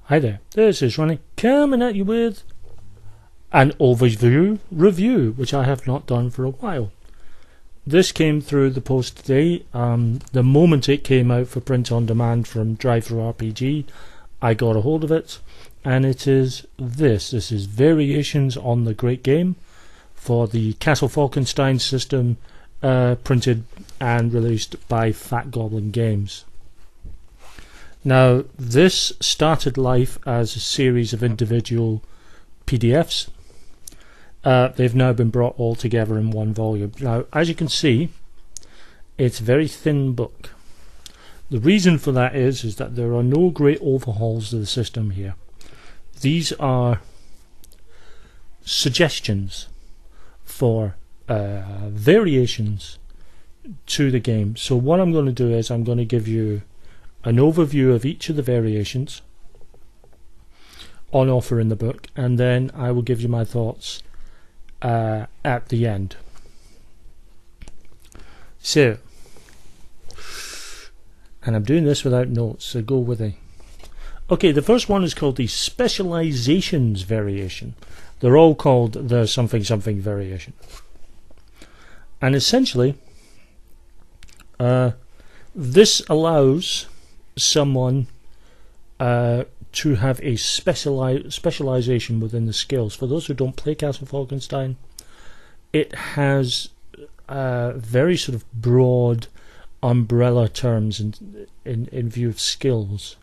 Hi there, this is Ronnie coming at you with an overview review, which I have not done for a while. This came through the post today. The moment it came out for print on demand from Drive-Thru-RPG, I got a hold of it, and it is this. This is Variations on the Great Game for the Castle Falkenstein system, printed and released by Fat Goblin Games. Now, this started life as a series of individual PDFs. They've now been brought all together in one volume. Now, as you can see, it's a very thin book. The reason for that is that there are no great overhauls of the system here. These are suggestions for variations to the game. So what I'm going to do is I'm going to give you an overview of each of the variations on offer in the book, and then I will give you my thoughts at the end. So, and I'm doing this without notes, so go with it. Okay, the first one is called the Specializations Variation. They're all called the something something variation. And essentially, this allows someone to have a specialization within the skills. For those who don't play Castle Falkenstein, it has very sort of broad umbrella terms in view of skills,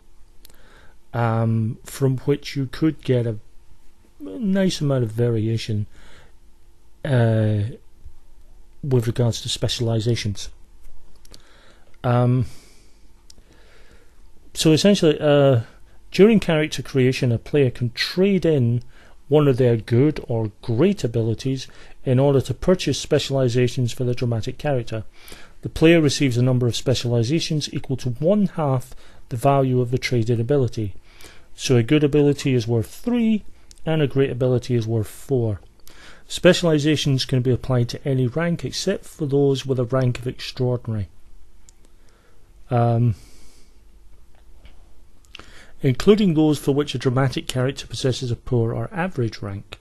from which you could get a nice amount of variation with regards to specializations. So essentially, during character creation, a player can trade in one of their good or great abilities in order to purchase specializations for the dramatic character. The player receives a number of specializations equal to 1/2 the value of the traded ability. So a good ability is worth 3 and a great ability is worth 4. Specializations can be applied to any rank except for those with a rank of extraordinary, including those for which a dramatic character possesses a poor or average rank.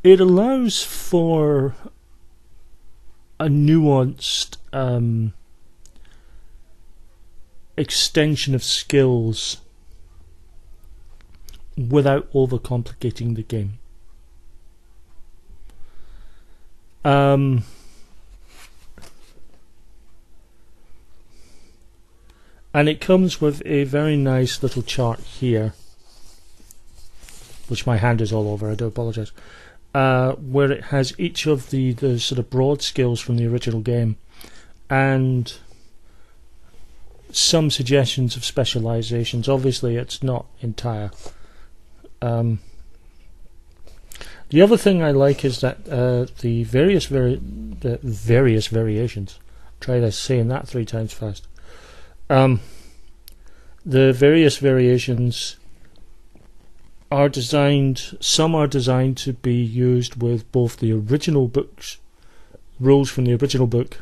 It allows for a nuanced extension of skills without overcomplicating the game. And it comes with a very nice little chart here, which my hand is all over, I do apologise, where it has each of the sort of broad skills from the original game and some suggestions of specializations. Obviously it's not entire. The other thing I like is that the various variations, try this, saying that 3 times fast. The various variations are designed, some are designed to be used with both the original books, rules from the original book,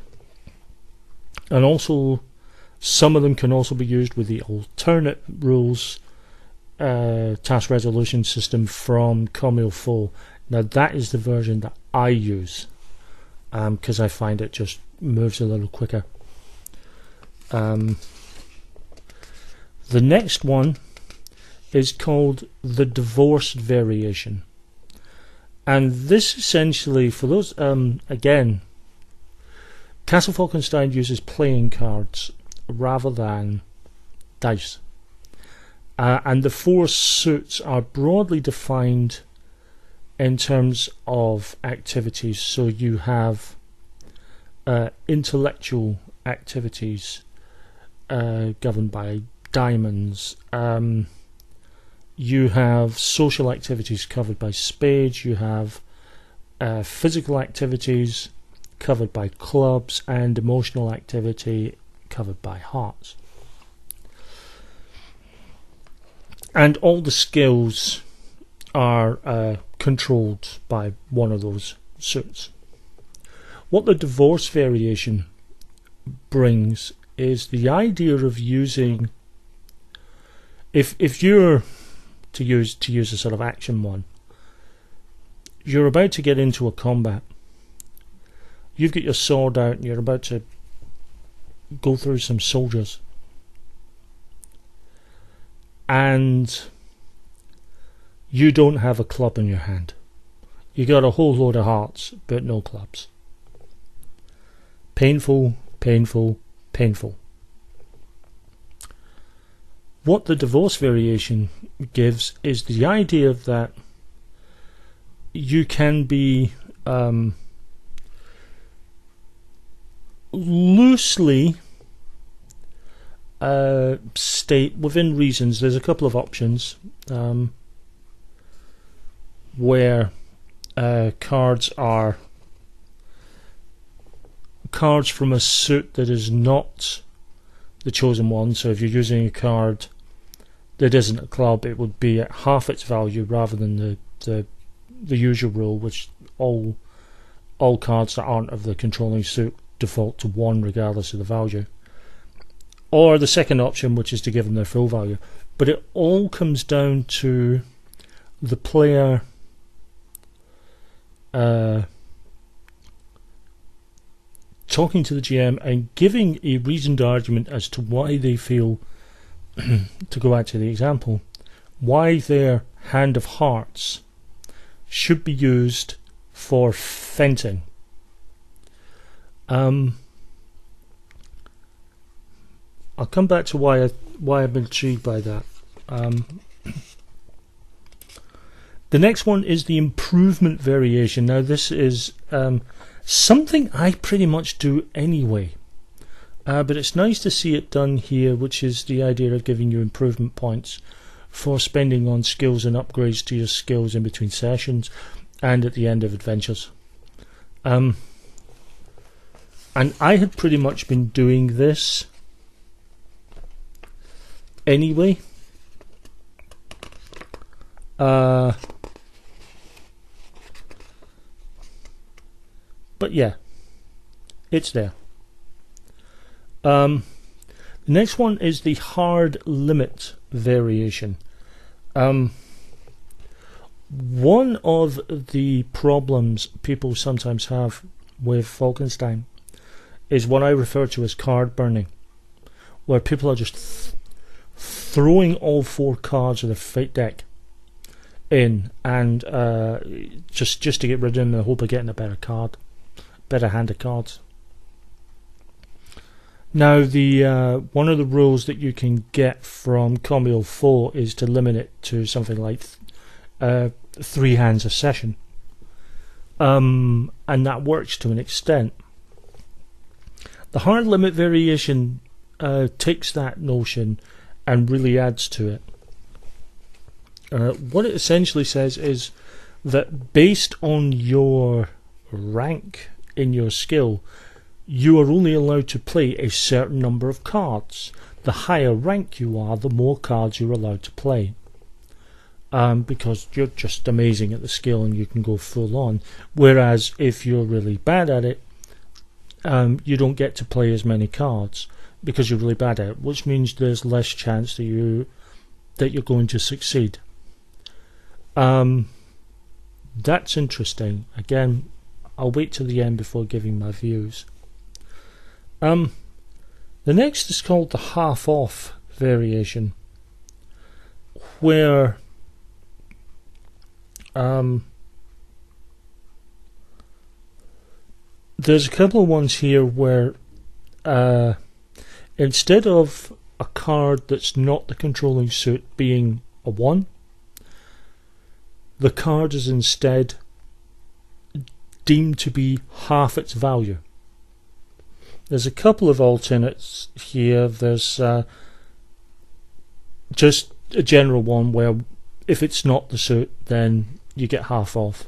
and also some of them can also be used with the alternate rules task resolution system from Comme il Faut. Now that is the version that I use, because I find it just moves a little quicker. The next one is called the Divorced Variation, and this essentially, for those, again, Castle Falkenstein uses playing cards rather than dice, and the 4 suits are broadly defined in terms of activities. So you have intellectual activities governed by diamonds. You have social activities covered by spades. You have physical activities covered by clubs, and emotional activity covered by hearts. And all the skills are controlled by one of those suits. What the Divorce Variation brings is the idea of using, if you're to use a sort of action one, you're about to get into a combat. You've got your sword out and you're about to go through some soldiers, and you don't have a club in your hand. You got a whole load of hearts but no clubs. Painful, painful, painful. What the divorce variation gives is the idea that you can be loosely state within reasons. There's a couple of options where cards are cards from a suit that is not the chosen one. So if you're using a card that isn't a club, it would be at half its value rather than the usual rule, which all cards that aren't of the controlling suit default to 1 regardless of the value. Or the second option, which is to give them their full value. But it all comes down to the player talking to the GM and giving a reasoned argument as to why they feel, to go back to the example, why their hand of hearts should be used for fencing. I'll come back to why I'm intrigued by that. The next one is the improvement variation. Now this is something I pretty much do anyway, but it's nice to see it done here, which is the idea of giving you improvement points for spending on skills and upgrades to your skills in between sessions and at the end of adventures. And I had pretty much been doing this anyway. But yeah, it's there. The next one is the hard limit variation. One of the problems people sometimes have with Falkenstein is what I refer to as card burning, where people are just throwing all 4 cards of their fate deck in, and just to get rid of them in the hope of getting a better hand of cards. Now, the one of the rules that you can get from Communal 4 is to limit it to something like 3 hands a session, and that works to an extent. The hard limit variation takes that notion and really adds to it. What it essentially says is that based on your rank in your skill, you are only allowed to play a certain number of cards. The higher rank you are, the more cards you're allowed to play, because you're just amazing at the skill and you can go full on. Whereas if you're really bad at it, you don't get to play as many cards because you're really bad at it, which means there's less chance that you're going to succeed. That's interesting. Again, I'll wait till the end before giving my views. The next is called the half off variation, where there's a couple of ones here where instead of a card that's not the controlling suit being a 1, the card is instead deemed to be half its value. There's a couple of alternates here. There's just a general one where if it's not the suit, then you get half off.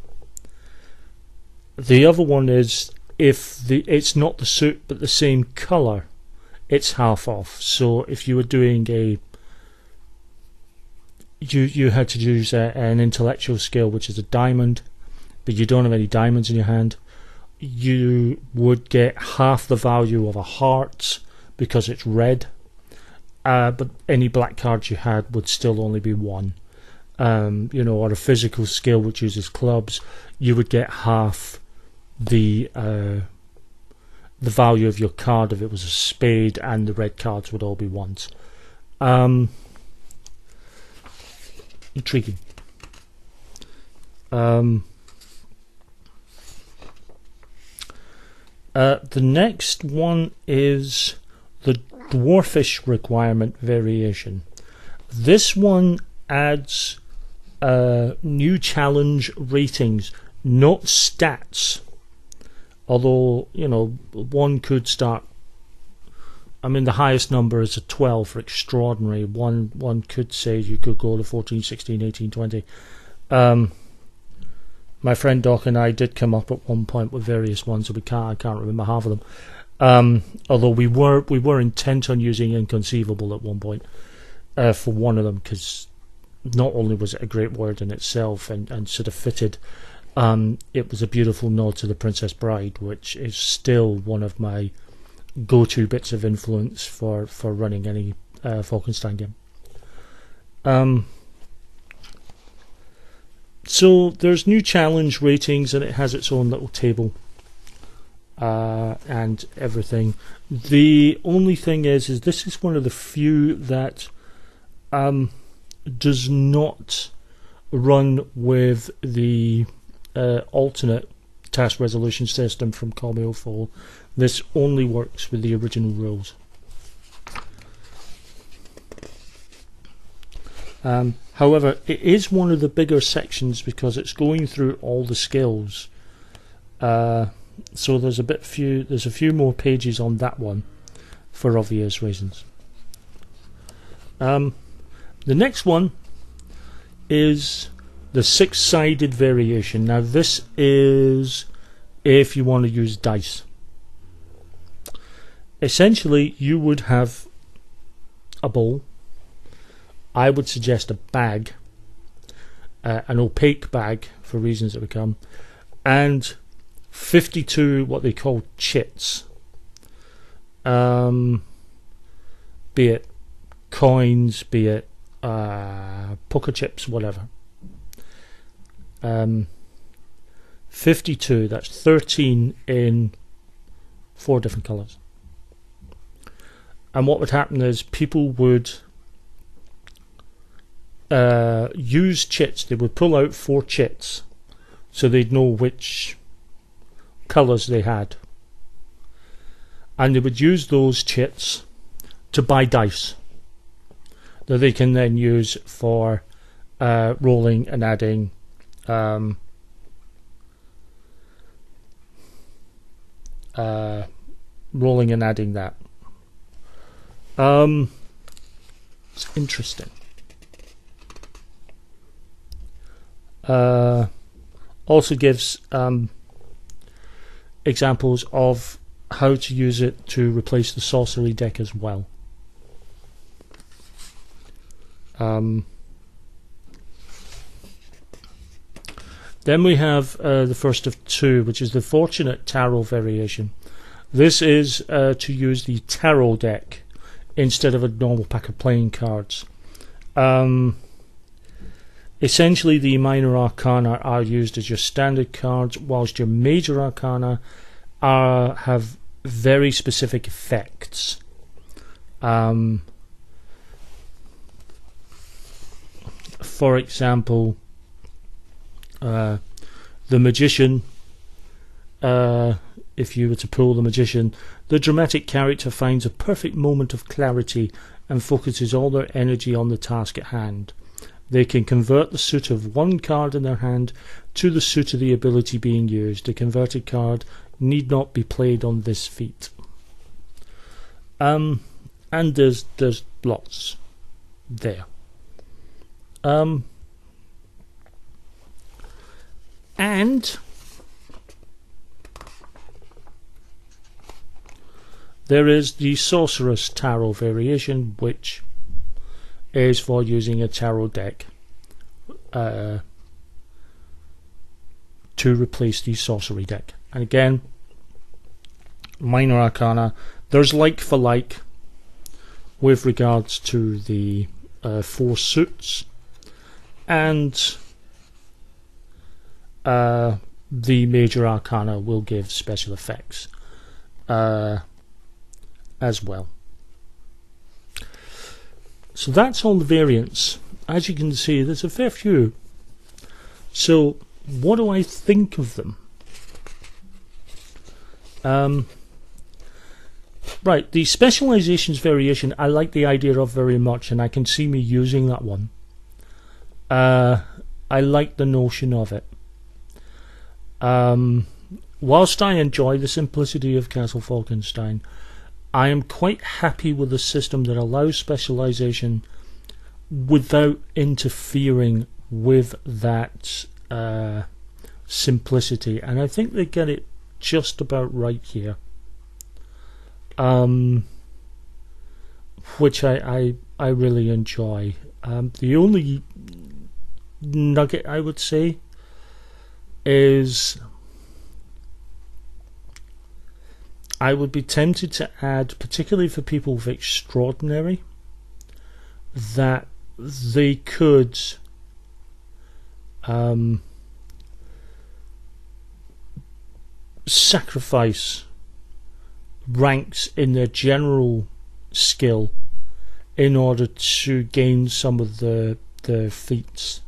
The other one is if it's not the suit but the same colour, it's half off. So if you were doing you had to use an intellectual skill, which is a diamond, but you don't have any diamonds in your hand, you would get half the value of a heart, because it's red. But any black cards you had would still only be 1. Or a physical skill which uses clubs, you would get half the value of your card if it was a spade, and the red cards would all be 1s. Intriguing. The next one is the Dwarfish requirement variation. This one adds new challenge ratings, not stats. Although, one could start. I mean, the highest number is a 12 for extraordinary. One could say you could go to 14, 16, 18, 20. My friend Doc and I did come up at one point with various ones, so I can't remember half of them. Although we were intent on using inconceivable at one point for one of them, because not only was it a great word in itself and sort of fitted, it was a beautiful nod to the Princess Bride, which is still one of my go-to bits of influence for running any Falkenstein game. So there's new challenge ratings, and it has its own little table and everything. The only thing is this is one of the few that does not run with the alternate task resolution system from Call Me Fall. This only works with the original rules. However, it is one of the bigger sections because it's going through all the skills. So there's a few more pages on that one for obvious reasons. The next one is the 6-sided variation. Now this is if you want to use dice. Essentially, you would have a bowl. I would suggest a bag, an opaque bag for reasons that we come, and 52 what they call chits, be it coins, be it poker chips, whatever. 52, that's 13 in 4 different colours. And what would happen is people would use chits. They would pull out 4 chits so they'd know which colours they had, and they would use those chits to buy dice that they can then use for rolling and adding that. It's interesting. Also gives examples of how to use it to replace the sorcery deck as well. Then we have the first of 2, which is the Fortunate Tarot variation. This is to use the tarot deck instead of a normal pack of playing cards. Essentially, the minor arcana are used as your standard cards, whilst your major arcana have very specific effects. For example, the Magician, if you were to pull the Magician, the dramatic character finds a perfect moment of clarity and focuses all their energy on the task at hand. They can convert the suit of one card in their hand to the suit of the ability being used. The converted card need not be played on this feat. And there's lots there. And there is the Sorceress Tarot variation, which is for using a tarot deck to replace the sorcery deck. And again, minor arcana, there's like for like. with regards to the 4 suits and the major arcana will give special effects as well. So that's all the variants. As you can see, there's a fair few. So what do I think of them? Right, the Specializations Variation I like the idea of very much, and I can see me using that one. I like the notion of it. Whilst I enjoy the simplicity of Castle Falkenstein, I am quite happy with a system that allows specialization without interfering with that simplicity, and I think they get it just about right here, which I really enjoy. The only nugget I would say is I would be tempted to add, particularly for people with extraordinary, that they could sacrifice ranks in their general skill in order to gain some of the feats,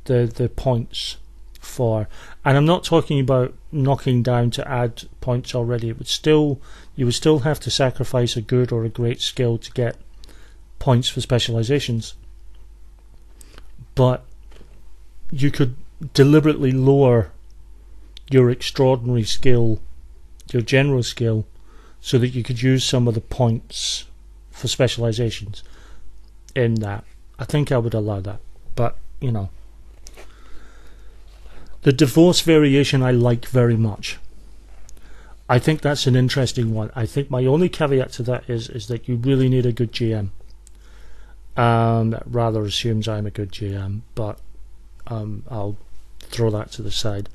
the points for. And I'm not talking about knocking down to add points already. You would still have to sacrifice a good or a great skill to get points for specializations, but you could deliberately lower your extraordinary skill, your general skill, so that you could use some of the points for specializations in that. I think I would allow that, but you know. The Divorce Variation I like very much. I think that's an interesting one. I think my only caveat to that is that you really need a good GM. That rather assumes I'm a good GM, but I'll throw that to the side.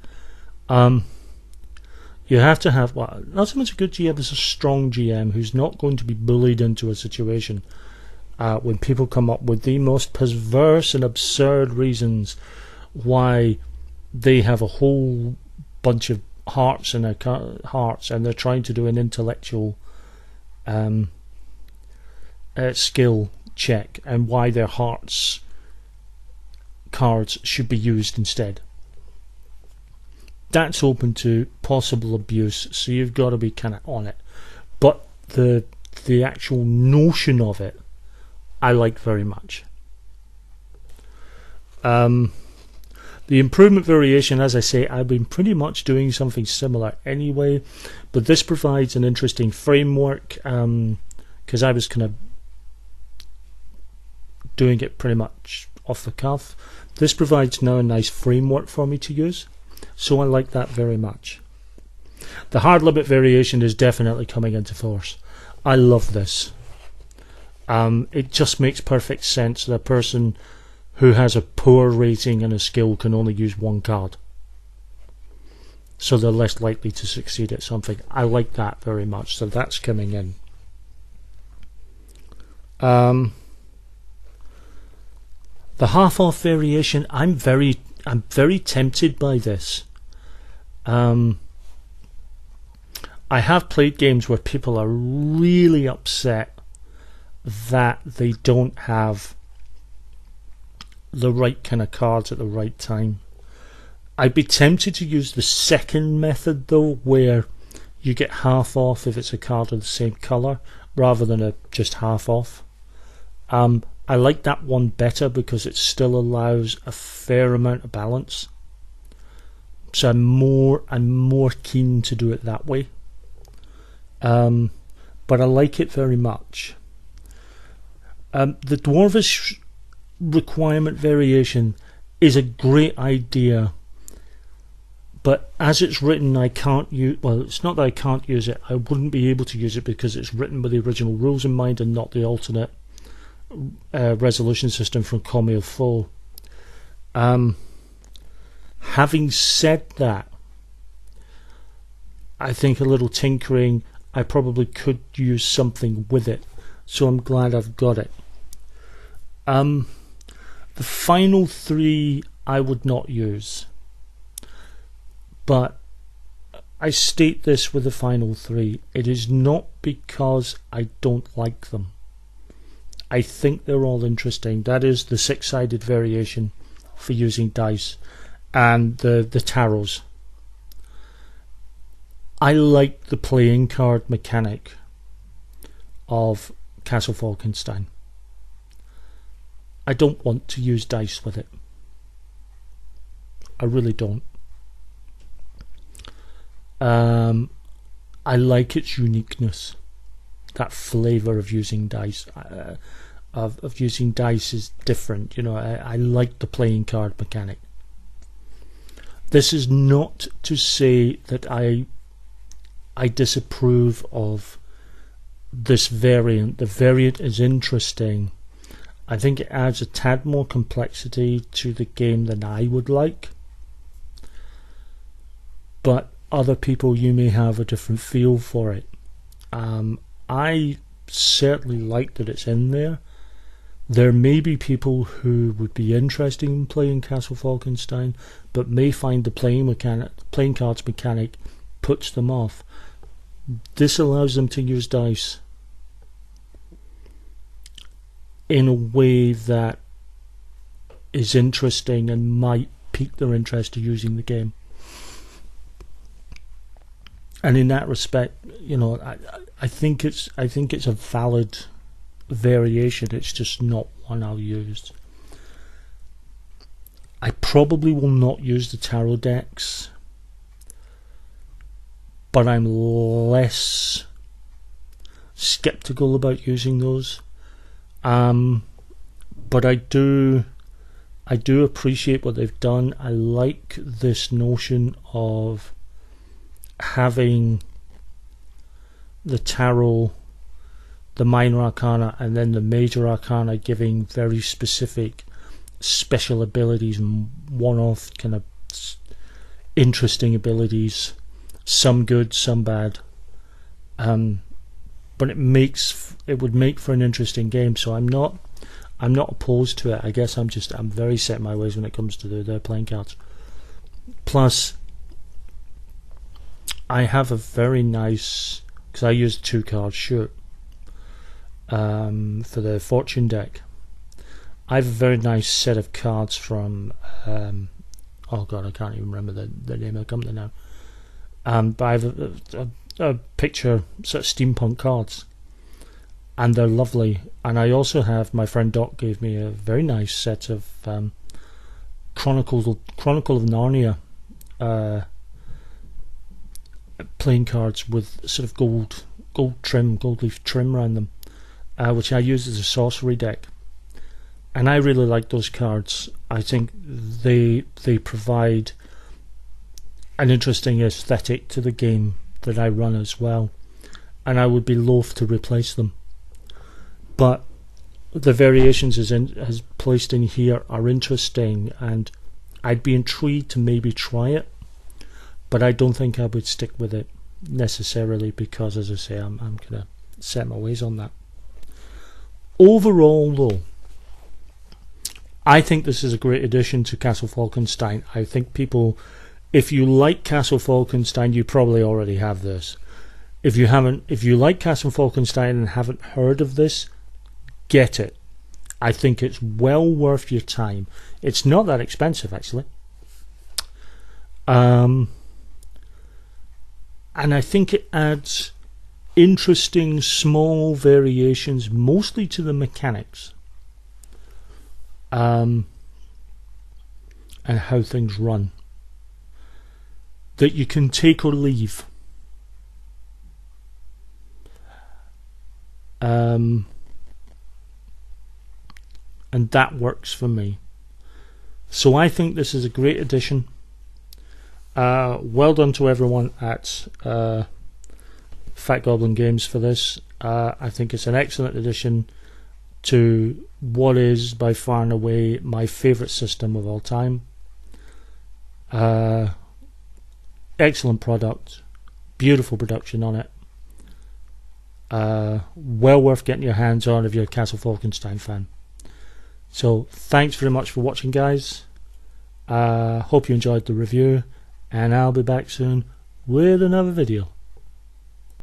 You have to have, well, not so much a good GM as a strong GM who's not going to be bullied into a situation when people come up with the most perverse and absurd reasons why they have a whole bunch of hearts in their hearts and they're trying to do an intellectual skill check, and why their hearts cards should be used instead. That's open to possible abuse, so you've got to be kind of on it. But the actual notion of it I like very much. The Improvement Variation, as I say, I've been pretty much doing something similar anyway, but this provides an interesting framework, because I was kind of doing it pretty much off the cuff. This provides now a nice framework for me to use, so I like that very much. The Hard Limit Variation is definitely coming into force. I love this. It just makes perfect sense that a person who has a poor rating and a skill can only use one card, so they're less likely to succeed at something. I like that very much, so that's coming in. The half-off variation, I'm very tempted by this. I have played games where people are really upset that they don't have the right kind of cards at the right time. I'd be tempted to use the second method though, where you get half off if it's a card of the same colour, rather than a just half off. I like that one better because it still allows a fair amount of balance. So I'm more keen to do it that way. But I like it very much. The Dwarfish requirement variation is a great idea, but as it's written I can't use, well, it's not that I can't use it, I wouldn't be able to use it because it's written with the original rules in mind and not the alternate resolution system from Comme il faut. Having said that, I think a little tinkering, I probably could use something with it so I'm glad I've got it. The final 3 I would not use, but I state this with the final 3. It is not because I don't like them. I think they're all interesting. That is the 6-sided variation for using dice, and the tarots. I like the playing card mechanic of Castle Falkenstein. I don't want to use dice with it. I really don't. I like its uniqueness, that flavour of using dice. Of using dice is different, you know. I like the playing card mechanic. This is not to say that I disapprove of this variant. The variant is interesting. I think it adds a tad more complexity to the game than I would like. But other people, you may have a different feel for it. I certainly like that it's in there. There may be people who would be interested in playing Castle Falkenstein, but may find the playing cards mechanic puts them off. This allows them to use dice in a way that is interesting and might pique their interest to using the game. And in that respect, you know, I think it's a valid variation. It's just not one I'll use. I probably will not use the tarot decks, but I'm less skeptical about using those. But I do appreciate what they've done. I like this notion of having the tarot, the minor arcana, and then the major arcana giving very specific special abilities and one-off kind of interesting abilities, some good, some bad. But it would make for an interesting game. So I'm not opposed to it. I guess I'm very set in my ways when it comes to their playing cards. Plus, I have a very nice, because I used 2 cards, sure, for the fortune deck. I have a very nice set of cards from oh god, I can't even remember the name of the company now. But I have a picture sort of steampunk cards, and they're lovely. And I also have, my friend Doc gave me a very nice set of Chronicle of Narnia playing cards with sort of gold leaf trim around them, which I use as a sorcery deck. And I really like those cards. I think they provide an interesting aesthetic to the game that I run as well, and I would be loath to replace them. But the variations as placed in here are interesting, and I'd be intrigued to maybe try it, but I don't think I would stick with it necessarily, because, as I say, I'm going to set my ways on that. Overall, though, I think this is a great addition to Castle Falkenstein. I think people, if you like Castle Falkenstein, you probably already have this. If you like Castle Falkenstein and haven't heard of this, get it. I think it's well worth your time. It's not that expensive, actually. And I think it adds interesting small variations, mostly to the mechanics, and how things run, that you can take or leave. And that works for me. So I think this is a great addition. Well done to everyone at Fat Goblin Games for this. I think it's an excellent addition to what is by far and away my favourite system of all time. Excellent product, beautiful production on it, well worth getting your hands on if you're a Castle Falkenstein fan. So thanks very much for watching, guys. Hope you enjoyed the review, and I'll be back soon with another video.